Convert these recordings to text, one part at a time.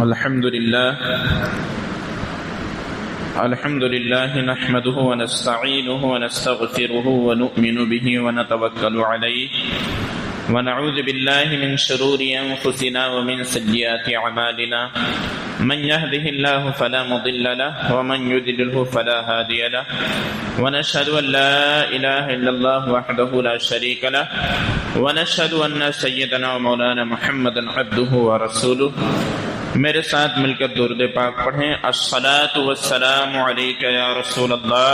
الحمد لله نحمده ونستعينه ونستغفره ونؤمن به ونتوكل عليه ونعوذ بالله من شرور أنفسنا ومن سيئات أعمالنا من يهده الله فلا مضل له ومن يضلل فلا هادي له ونشهد أن لا إله إلا الله وحده لا شريك له ونشهد أن سيدنا ومولانا محمدا عبده ورسوله. میرے ساتھ مل کر درود پاک پڑھیں. الصلاۃ والسلام علیک یا رسول اللہ،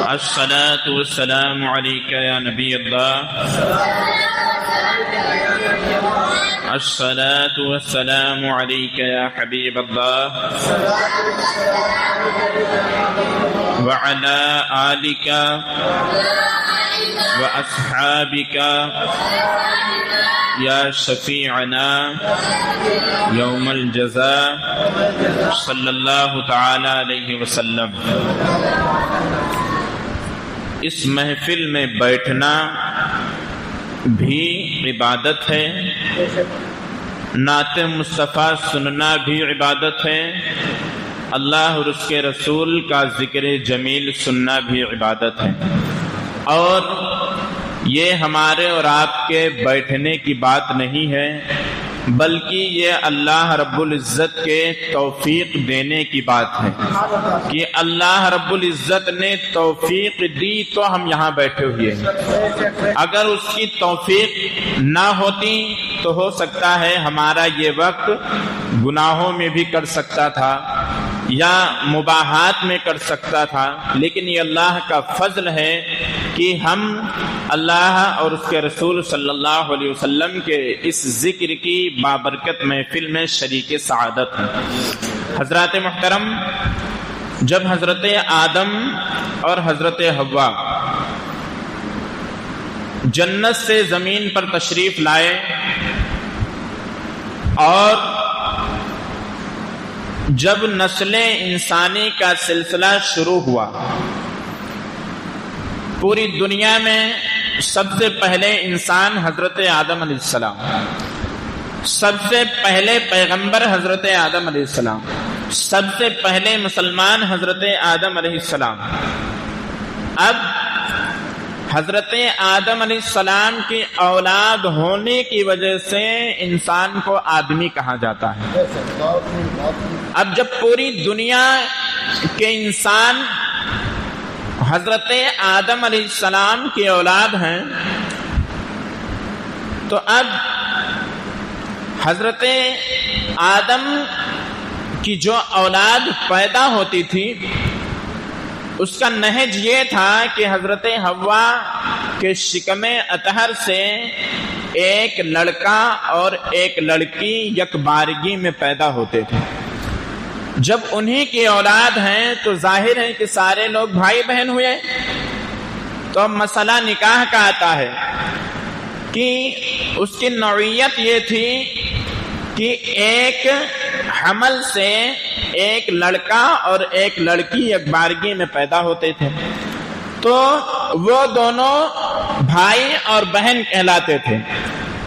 الصلاۃ والسلام علیک یا نبی اللہ، الصلاۃ والسلام علیک یا حبیب اللہ وعلی آلک واصحابک یا شفیعنا یوم الجزاء صلی اللہ تعالی علیہ وسلم. اس محفل میں بیٹھنا بھی عبادت ہے، نعت مصطفیٰ سننا بھی عبادت ہے، اللہ اور اس کے رسول کا ذکر جمیل سننا بھی عبادت ہے. اور یہ ہمارے اور آپ کے بیٹھنے کی بات نہیں ہے، بلکہ یہ اللہ رب العزت کے توفیق دینے کی بات ہے کہ اللہ رب العزت نے توفیق دی تو ہم یہاں بیٹھے ہوئے ہیں. اگر اس کی توفیق نہ ہوتی تو ہو سکتا ہے ہمارا یہ وقت گناہوں میں بھی کر سکتا تھا یا مباحات میں کر سکتا تھا، لیکن یہ اللہ کا فضل ہے کہ ہم اللہ اور اس کے رسول صلی اللہ علیہ وسلم کے اس ذکر کی بابرکت محفل میں شریک سعادت ہیں. حضرات محترم، جب حضرت آدم اور حضرت حوا جنت سے زمین پر تشریف لائے اور جب نسل انسانی کا سلسلہ شروع ہوا، پوری دنیا میں سب سے پہلے انسان حضرت آدم علیہ السلام، سب سے پہلے پیغمبر حضرت آدم علیہ السلام، سب سے پہلے مسلمان حضرت آدم علیہ السلام. اب حضرت آدم علیہ السلام کی اولاد ہونے کی وجہ سے انسان کو آدمی کہا جاتا ہے. اب جب پوری دنیا کے انسان حضرت آدم علیہ السلام کی اولاد ہیں تو اب حضرت آدم کی جو اولاد پیدا ہوتی تھی اس کا نہج یہ تھا کہ حضرت حوا کے شکم اطہر سے ایک لڑکا اور ایک لڑکی یک بارگی میں پیدا ہوتے تھے. جب انہی کی اولاد ہیں تو ظاہر ہے کہ سارے لوگ بھائی بہن ہوئے. تو اب مسئلہ نکاح کا آتا ہے کہ اس کی نوعیت یہ تھی کہ ایک حمل سے ایک لڑکا اور ایک لڑکی ایک بارگی میں پیدا ہوتے تھے، تو وہ دونوں بھائی اور بہن کہلاتے تھے.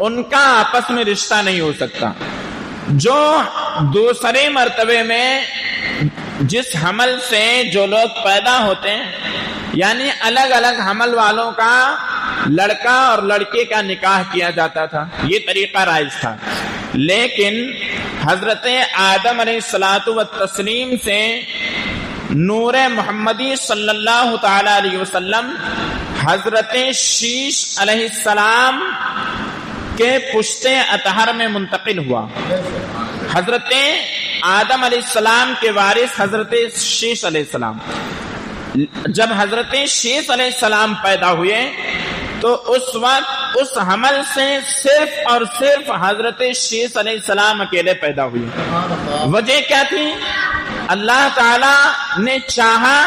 ان کا آپس میں رشتہ نہیں ہو سکتا. جو دوسرے مرتبے میں جس حمل سے جو لوگ پیدا ہوتے ہیں، یعنی الگ الگ حمل والوں کا لڑکا اور لڑکے کا نکاح کیا جاتا تھا، یہ طریقہ رائج تھا. لیکن حضرت آدم علیہ الصلاۃ والتسلیم سے نور محمدی صلی اللہ تعالی علیہ وسلم حضرت شیش علیہ السلام کے پشت اطہر میں منتقل ہوا. حضرت آدم علیہ السلام کے وارث حضرت شیش علیہ السلام. جب حضرت شیش علیہ السلام پیدا ہوئے تو اس وقت اس حمل سے صرف اور صرف حضرت شیش علیہ السلام اکیلے پیدا ہوئے. وجہ کیا تھی؟ اللہ تعالی نے چاہا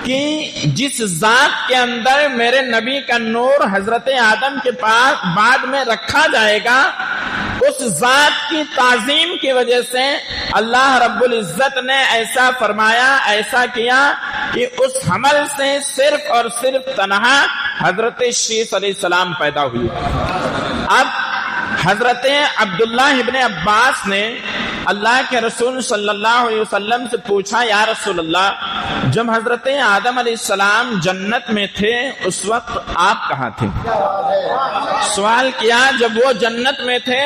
کہ جس ذات کے اندر میرے نبی کا نور حضرت آدم کے پاس بعد میں رکھا جائے گا، اس ذات کی تعظیم کی وجہ سے اللہ رب العزت نے ایسا فرمایا، ایسا کیا کہ اس حمل سے صرف اور صرف تنہا حضرت شیش علیہ السلام پیدا ہوئی. اب حضرت عبداللہ ابن عباس نے اللہ کے رسول صلی اللہ علیہ وسلم سے پوچھا، یا رسول اللہ، جب حضرت آدم علیہ السلام جنت میں تھے اس وقت آپ کہاں تھے؟ سوال کیا جب وہ جنت میں تھے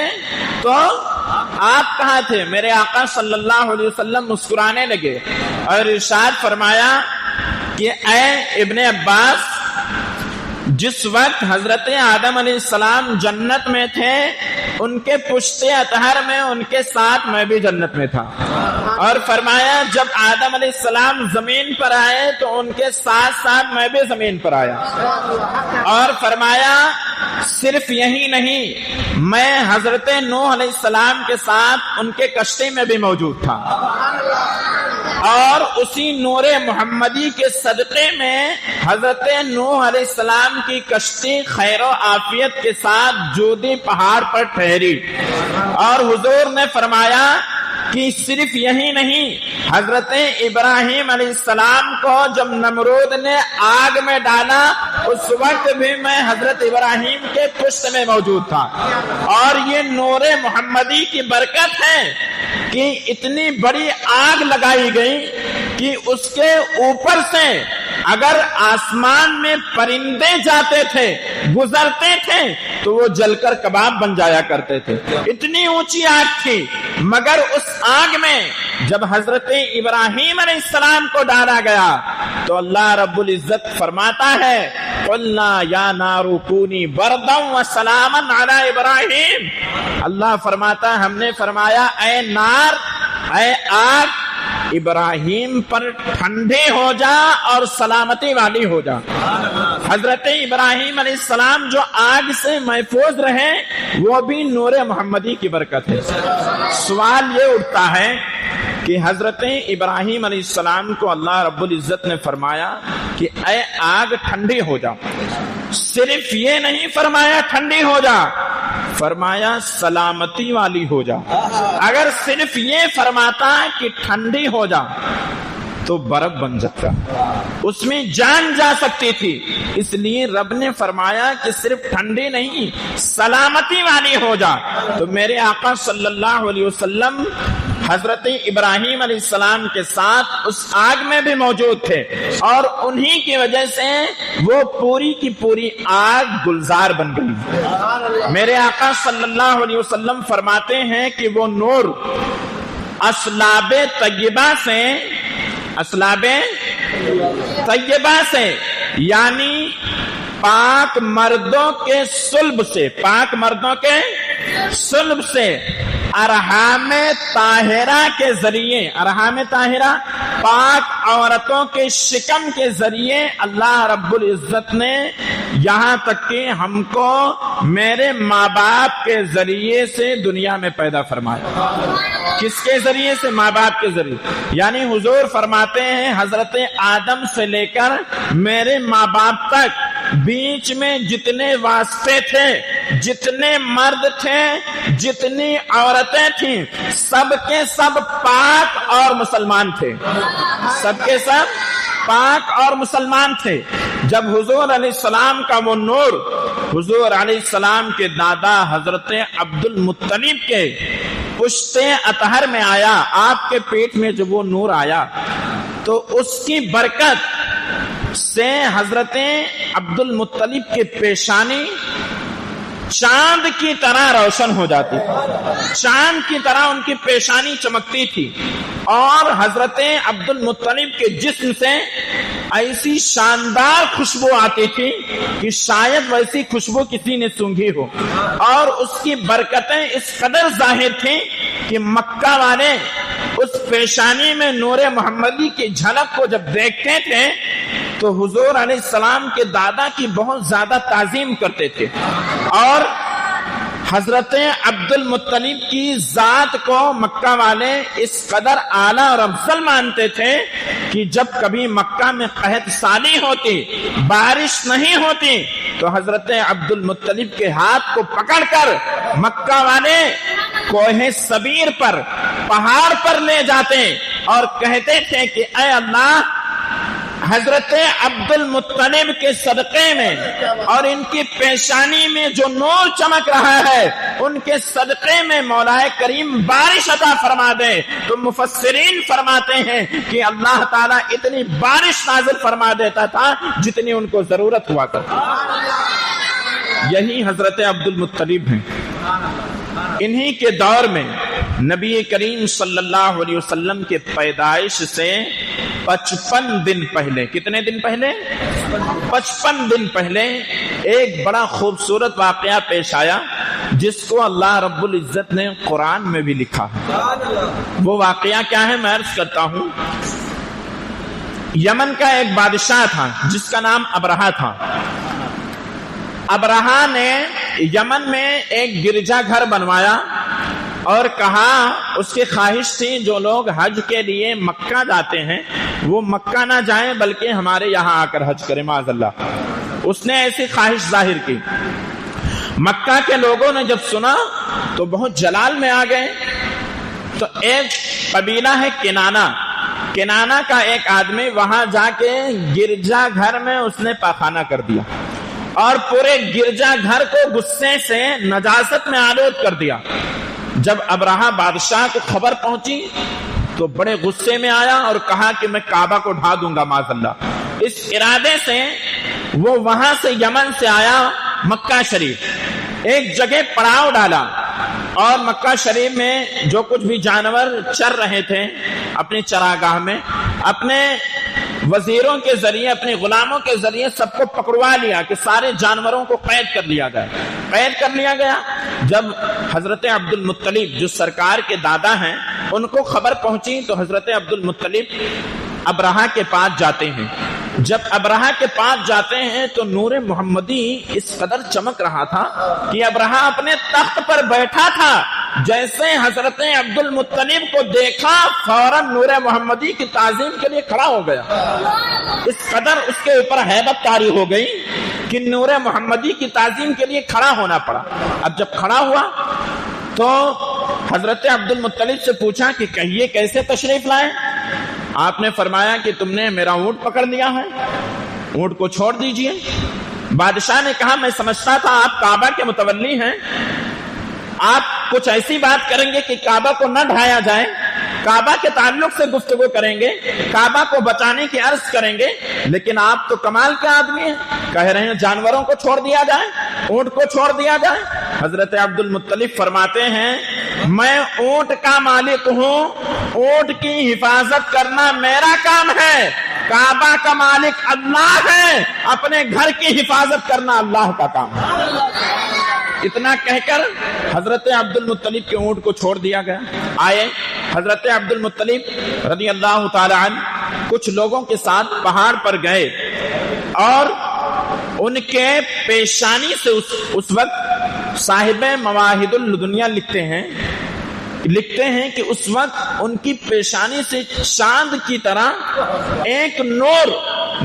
تو آپ کہاں تھے؟ میرے آقا صلی اللہ علیہ وسلم مسکرانے لگے اور ارشاد فرمایا کہ اے ابن عباس، جس وقت حضرت آدم علیہ السلام جنت میں تھے ان کے پشت اطہر میں ان کے ساتھ میں بھی جنت میں تھا، اور فرمایا جب آدم علیہ السلام زمین پر آئے تو ان کے ساتھ ساتھ میں بھی زمین پر آیا، اور فرمایا صرف یہی نہیں، میں حضرت نوح علیہ السلام کے ساتھ ان کے کشتی میں بھی موجود تھا، اور اسی نور محمدی کے صدقے میں حضرت نوح علیہ السلام کی کشتی خیر و عافیت کے ساتھ جودی پہاڑ پر ٹھہری، اور حضور نے فرمایا کہ صرف یہی نہیں، حضرت ابراہیم علیہ السلام کو جب نمرود نے آگ میں ڈالا اس وقت بھی میں حضرت ابراہیم کے پشت میں موجود تھا، اور یہ نور محمدی کی برکت ہے کہ اتنی بڑی آگ لگائی گئی کہ اس کے اوپر سے اگر آسمان میں پرندے جاتے تھے، گزرتے تھے تو وہ جل کر کباب بن جایا کرتے تھے، اتنی اونچی آگ تھی، مگر اس آگ میں جب حضرت ابراہیم علیہ السلام کو ڈالا گیا تو اللہ رب العزت فرماتا ہے قلنا یا نار کونی بردا وسلاما علی ابراہیم، اللہ فرماتا ہم نے فرمایا اے نار، اے آگ، ابراہیم پر ٹھنڈے ہو جا اور سلامتی والی ہو جا۔ حضرت ابراہیم علیہ السلام جو آگ سے محفوظ رہے وہ بھی نور محمدی کی برکت ہے۔ سوال یہ اٹھتا ہے کہ حضرت ابراہیم علیہ السلام کو اللہ رب العزت نے فرمایا کہ اے آگ ٹھنڈی ہو جا، صرف یہ نہیں فرمایا ٹھنڈی ہو جا، فرمایا سلامتی والی ہو جا۔ اگر صرف یہ فرماتا کہ ٹھنڈی ہو جا تو برف بن جاتا، اس میں جان جا سکتی تھی، اس لیے رب نے فرمایا کہ صرف ٹھنڈی نہیں سلامتی والی ہو جا۔ تو میرے آقا صلی اللہ علیہ وسلم حضرت ابراہیم علیہ السلام کے ساتھ اس آگ میں بھی موجود تھے، اور انہی کی وجہ سے وہ پوری کی پوری آگ گلزار بن گئی۔ میرے آقا صلی اللہ علیہ وسلم فرماتے ہیں کہ وہ نور اسلاب طیبہ سے، اسلاب طیبہ سے یعنی پاک مردوں کے صلب سے، پاک مردوں کے صلب سے ارحام طاہرہ کے ذریعے، ارحام طاہرہ پاک عورتوں کے شکم کے ذریعے اللہ رب العزت نے یہاں تک کہ ہم کو میرے ماں باپ کے ذریعے سے دنیا میں پیدا فرمایا۔ کس کے ذریعے سے؟ ماں باپ کے ذریعے، یعنی حضور فرماتے ہیں حضرت آدم سے لے کر میرے ماں باپ تک بیچ میں جتنے واسطے تھے، جتنے مرد تھے، جتنی عورتیں تھیں، سب کے سب پاک اور مسلمان تھے، سب کے سب پاک اور مسلمان تھے۔ جب حضور علیہ السلام کا وہ نور حضور علیہ السلام کے دادا حضرت عبد المطلب کے پشت اطہر میں آیا، آپ کے پیٹ میں جب وہ نور آیا تو اس کی برکت سے حضرت عبد المطلب کی پیشانی چاند کی طرح روشن ہو جاتی، چاند کی طرح ان کی پیشانی چمکتی تھی، اور حضرت عبد المطلب کے جسم سے ایسی شاندار خوشبو آتی تھی کہ شاید ویسی خوشبو کسی نے سونگھی ہو، اور اس کی برکتیں اس قدر ظاہر تھیں کہ مکہ والے اس پیشانی میں نور محمدی کی جھلک کو جب دیکھتے تھے تو حضور علیہ السلام کے دادا کی بہت زیادہ تعظیم کرتے تھے، اور حضرت عبد المطلب کی ذات کو مکہ والے اس قدر اعلیٰ اور افضل مانتے تھے کہ جب کبھی مکہ میں قحط سالی ہوتی، بارش نہیں ہوتی، تو حضرت عبد المطلب کے ہاتھ کو پکڑ کر مکہ والے کوہ صبیر پر، پہاڑ پر لے جاتے اور کہتے تھے کہ اے اللہ، حضرت عبد المطلب کے صدقے میں اور ان کی پیشانی میں جو نور چمک رہا ہے ان کے صدقے میں مولا کریم بارش عطا فرما دے تو مفسرین فرماتے ہیں کہ اللہ تعالیٰ اتنی بارش نازل فرما دیتا تھا جتنی ان کو ضرورت ہوا کرتی۔ یہی حضرت عبد المطلب ہیں۔ انہی کے دور میں نبی کریم صلی اللہ علیہ وسلم کے پیدائش سے 55 دن پہلے، کتنے دن پہلے؟ 55 دن پہلے ایک بڑا خوبصورت واقعہ پیش آیا جس کو اللہ رب العزت نے قرآن میں بھی لکھا ہے۔ وہ واقعہ کیا ہے میں عرض کرتا ہوں۔ یمن کا ایک بادشاہ تھا جس کا نام ابرہہ تھا۔ ابرہہ نے یمن میں ایک گرجا گھر بنوایا اور کہا، اس کی خواہش تھی جو لوگ حج کے لیے مکہ جاتے ہیں وہ مکہ نہ جائیں بلکہ ہمارے یہاں آ کر حج کریں، معاذ اللہ۔ اس نے ایسی خواہش ظاہر کی۔ مکہ کے لوگوں نے جب سنا تو بہت جلال میں آ گئے۔ تو ایک قبیلہ ہے کنانہ کا ایک آدمی وہاں جا کے گرجا گھر میں اس نے پاخانہ کر دیا اور پورے گرجا گھر کو غصے سے نجاست میں آلود کر دیا۔ جب ابرہہ بادشاہ کو خبر پہنچی تو بڑے غصے میں آیا اور کہا کہ میں کعبہ کو ڈھا دوں گا، معاذ اللہ۔ اس ارادے سے وہ وہاں سے یمن سے آیا مکہ شریف، ایک جگہ پڑاؤ ڈالا اور مکہ شریف میں جو کچھ بھی جانور چر رہے تھے اپنی چراگاہ میں، اپنے وزیروں کے ذریعے، اپنے غلاموں کے ذریعے سب کو پکڑوا لیا کہ سارے جانوروں کو قید کر لیا گیا۔ جب حضرت عبد المطلب جو سرکار کے دادا ہیں ان کو خبر پہنچی تو حضرت عبد المطلب ابرہہ کے پاس جاتے ہیں۔ جب ابرہہ کے پاس جاتے ہیں تو نور محمدی اس قدر چمک رہا تھا کہ ابرہہ اپنے تخت پر بیٹھا تھا، جیسے حضرت عبد المطلب کو دیکھا فوراً نور محمدی کی تعظیم کے لیے کھڑا ہو گیا۔ اس قدر اس کے اوپر ہیبت طاری ہو گئی کہ نور محمدی کی تعظیم کے لیے کھڑا ہونا پڑا۔ اب جب کھڑا ہوا تو حضرت عبد المطلب سے پوچھا کہ کہیے کیسے تشریف لائے؟ آپ نے فرمایا کہ تم نے میرا اونٹ پکڑ لیا ہے، اونٹ کو چھوڑ دیجئے۔ بادشاہ نے کہا میں سمجھتا تھا آپ کعبہ کے متولی ہیں، آپ کچھ ایسی بات کریں گے کہ کعبہ کو نہ ڈھایا جائے، کعبہ کے تعلق سے گفتگو کریں گے، کعبہ کو بچانے کی عرض کریں گے، لیکن آپ تو کمال کے آدمی ہیں، کہہ رہے ہیں جانوروں کو چھوڑ دیا جائے، اونٹ کو چھوڑ دیا جائے۔ حضرت عبد المطلب فرماتے ہیں میں اونٹ کا مالک ہوں، اونٹ کی حفاظت کرنا میرا کام ہے، کعبہ کا مالک اللہ ہے، اپنے گھر کی حفاظت کرنا اللہ کا کام ہے۔ اتنا کہہ کر حضرت عبد المطلب کے اونٹ کو چھوڑ دیا گیا۔ آئے حضرت عبد المطلب رضی اللہ تعالی عنہ کچھ لوگوں کے ساتھ پہاڑ پر گئے اور ان کے پیشانی سے اس وقت صاحب مواہد الدنیا لکھتے ہیں کہ اس وقت ان کی پیشانی سے چاند کی طرح ایک نور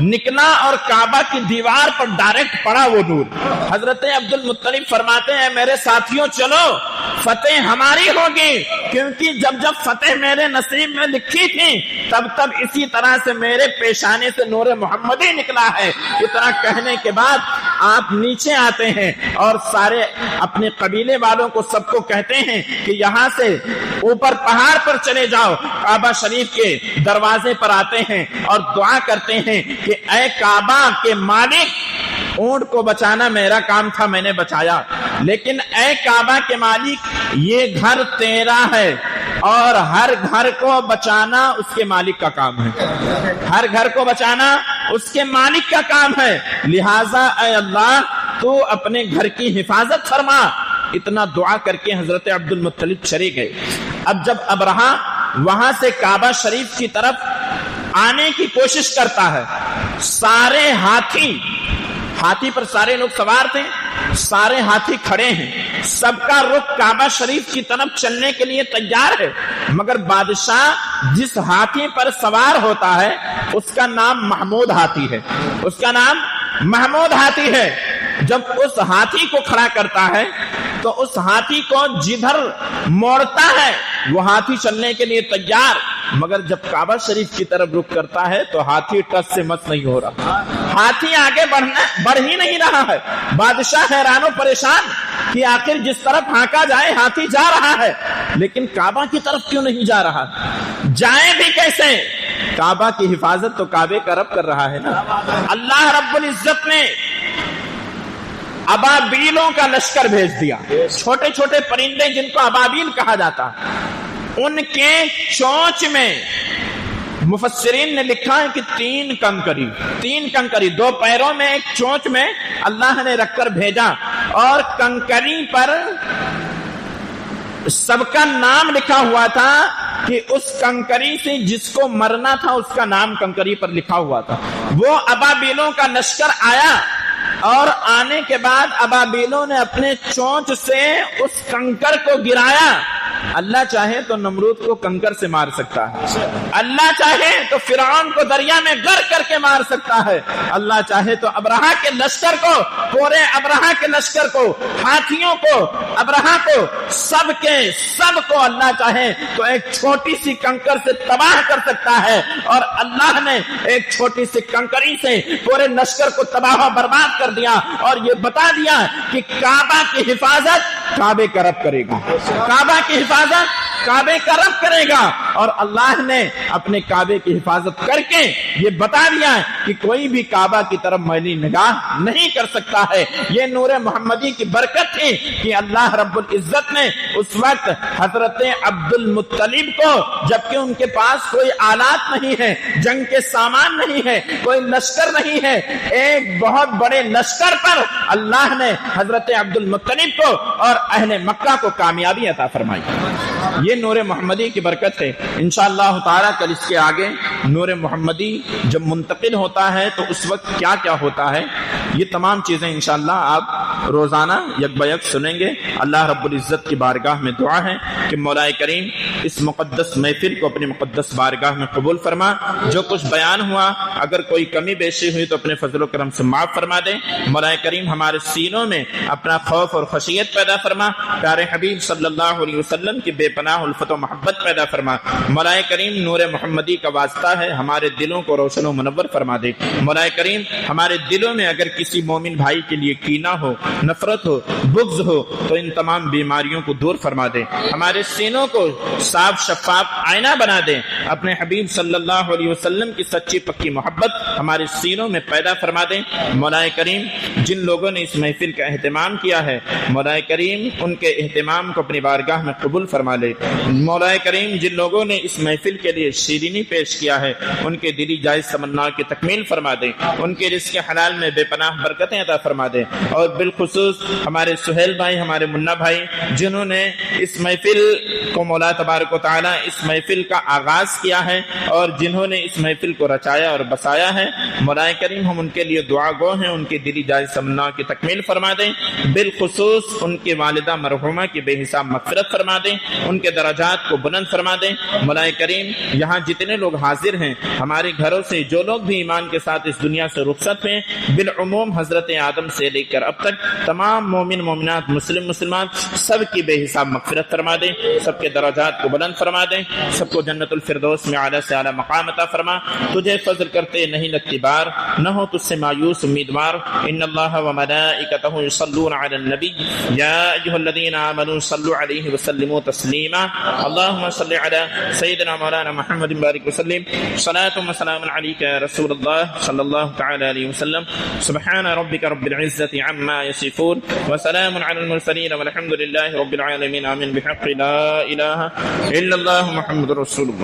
نکلا اور کعبہ کی دیوار پر ڈائریکٹ پڑا وہ نور۔ حضرت عبد المطلب فرماتے ہیں میرے ساتھیوں چلو فتح ہماری ہوگی، کیونکہ جب فتح میرے نصیب میں لکھی تھی تب اسی طرح سے میرے پیشانے سے نور محمدی نکلا ہے۔ اتنا کہنے کے بعد آپ نیچے آتے ہیں اور سارے اپنے قبیلے والوں کو سب کو کہتے ہیں کہ یہاں سے اوپر پہاڑ پر چلے جاؤ، کعبہ شریف کے دروازے پر آتے ہیں اور دعا کرتے ہیں کہ اے کعبہ کے مالک، اونٹ کو بچانا میرا کام تھا، میں نے بچایا، لیکن اے کعبہ کے مالک یہ گھر تیرا ہے اور ہر گھر کو بچانا اس کے مالک کا کام ہے، ہر گھر کو بچانا اس کے مالک کا کام ہے، لہٰذا اے اللہ تو اپنے گھر کی حفاظت فرما۔ اتنا دعا کر کے حضرت عبد المطلب چلے گئے۔ اب جب ابرہہ وہاں سے کعبہ شریف کی طرف آنے کی کوشش کرتا ہے، سارے ہاتھی پر سارے لوگ سوار تھے، سارے ہاتھی کھڑے ہیں، سب کا رخ کعبہ شریف کی طرف چلنے کے لیے تیار ہے، مگر بادشاہ جس ہاتھی پر سوار ہوتا ہے اس کا نام محمود ہاتھی ہے، اس کا نام محمود ہاتھی ہے۔ جب اس ہاتھی کو کھڑا کرتا ہے تو اس ہاتھی کو جدھر موڑتا ہے وہ ہاتھی چلنے کے لیے تیار، مگر جب کعبہ شریف کی طرف رخ کرتا ہے تو ہاتھی ٹس سے مس نہیں ہو رہا، ہاتھی آگے بڑھ ہی نہیں رہا ہے۔ بادشاہ حیران و پریشان کہ آخر جس طرف ہانکا جائے ہاتھی جا رہا ہے، لیکن کعبہ کی طرف کیوں نہیں جا رہا؟ جائے بھی کیسے؟ کعبہ کی حفاظت تو کعبے کا رب کر رہا ہے نا۔ اللہ رب العزت نے ابابیلوں کا لشکر بھیج دیا، چھوٹے چھوٹے پرندے جن کو ابابیل کہا جاتا، ان کے چونچ میں مفسرین نے لکھا ہے کہ تین کنکری 2 پیروں میں ایک چونچ میں اللہ نے رکھ کر بھیجا، اور کنکری پر سب کا نام لکھا ہوا تھا کہ اس کنکری سے جس کو مرنا تھا اس کا نام کنکری پر لکھا ہوا تھا۔ وہ ابابیلوں کا لشکر آیا، اور آنے کے بعد ابابیلوں نے اپنے چونچ سے اس کنکر کو گرایا۔ اللہ چاہے تو نمرود کو کنکر سے مار سکتا ہے، اللہ چاہے تو فرعون کو دریا میں غرق کر کے مار سکتا ہے، اللہ چاہے تو ابرہا کے لشکر کو، پورے ابرہا کے لشکر کو، ہاتھیوں کو، ابرہا کو، سب کو اللہ چاہے تو ایک چھوٹی سی کنکر سے تباہ کر سکتا ہے۔ اور اللہ نے ایک چھوٹی سی کنکری سے پورے لشکر کو تباہ و برباد کر دیا، اور یہ بتا دیا کہ کعبہ کی حفاظت کعبے کا رب کرے گا، کعبہ کی حفاظت کعبے کا رب کرے گا۔ اور اللہ نے اپنے کعبے کی حفاظت کر کے یہ بتا دیا کہ کوئی بھی کعبہ کی طرف میلی نگاہ نہیں کر سکتا ہے۔ یہ نور محمدی کی برکت تھی کہ اللہ رب العزت نے اس وقت حضرت عبد المطلب کو، جبکہ ان کے پاس کوئی آلات نہیں ہے، جنگ کے سامان نہیں ہے، کوئی لشکر نہیں ہے، ایک بہت بڑے لشکر پر اللہ نے حضرت عبد المطلب کو اور اہل مکہ کو کامیابی عطا فرمائی۔ یہ نور محمدی کی برکت ہے۔ انشاءاللہ تعالی کل اس کے آگے نور محمدی جب منتقل ہوتا ہے تو اس وقت کیا کیا ہوتا ہے، یہ تمام چیزیں انشاءاللہ آپ روزانہ یک بیک سنیں گے۔ اللہ رب العزت کی بارگاہ میں دعا ہے کہ مولا کریم اس مقدس محفل کو اپنی مقدس بارگاہ میں قبول فرما۔ جو کچھ بیان ہوا اگر کوئی کمی بیشی ہوئی تو اپنے فضل و کرم سے معاف فرما دے۔ مولا کریم ہمارے سینوں میں اپنا خوف اور خشیت پیدا فرما، پیارے حبیب صلی اللہ علیہ وسلم کی بے پناہ الفت و محبت پیدا فرما۔ مولا کریم نور محمدی کا واسطہ ہے، ہمارے دلوں کو روشن و منور فرما دے۔ مولا کریم ہمارے دلوں میں اگر کسی مومن بھائی کے لیے کینہ ہو، نفرت ہو، بغض ہو تو ان تمام بیماریوں کو دور فرما دے۔ ہمارے سینوں کو صاف شفاف آئینہ بنا دے۔ اپنے حبیب صلی اللہ علیہ وسلم کی سچی پکی محبت ہمارے سینوں میں پیدا فرما دے۔ مولا کریم جن لوگوں نے اس محفل کا اہتمام کیا ہے، مولا کریم ان کے اہتمام کو اپنی بارگاہ میں قبول فرما لے۔ مولا کریم جن لوگوں نے اس محفل کے لیے شیرینی پیش کیا ہے، ان کے دلی جائز تمنا کی تکمیل فرما دے، ان کے رزق حلال میں بے پناہ برکتیں عطا فرما دے۔ اور بالخصوص ہمارے سہیل بھائی، ہمارے منا بھائی جنہوں نے اس محفل کو مولا تبارک و تعالی اس محفل کا آغاز کیا ہے اور جنہوں نے اس محفل کو رچایا اور بسایا ہے، مولا کریم ہم ان کے لیے دعا گو ہیں، ان کی دلی جائز تمنا کی تکمیل فرما دیں۔ بالخصوص ان کے والدہ مرحومہ کی بے حساب مغفرت فرما دیں، ان کے درجات کو بلند فرما دیں۔ مولا کریم یہاں جتنے لوگ حاضر ہیں، ہمارے گھروں سے جو لوگ بھی ایمان کے ساتھ اس دنیا سے رخصت ہیں، بالعموم حضرت آدم سے لے کر اب تک تمام مومن مومنات، مسلم مسلمان سب کی بے حساب مغفرت فرما دیں، سب کے درجات کو بلند فرما دیں، سب کو جنت الفردوس میں اعلیٰ سے اعلیٰ مقام عطا فرما۔ تجھے فضل کرتے نہیں لگتی بار، نہ ہو تجھ سے مایوس امیدوار۔ ان اللہ وملائکتہ یصلون علی النبی یا ایھا الذین آمنوا صلوا علیہ وسلموا تسلیما۔ اللهم صل على سيدنا مولانا محمد بارك وسلم صلاة وسلام عليك يا رسول الله صلى الله تعالى عليه وسلم۔ سبحان ربك رب العزة عما يصفون وسلام على المرسلين والحمد لله رب العالمين آمين بحق لا إله إلا الله محمد رسول الله۔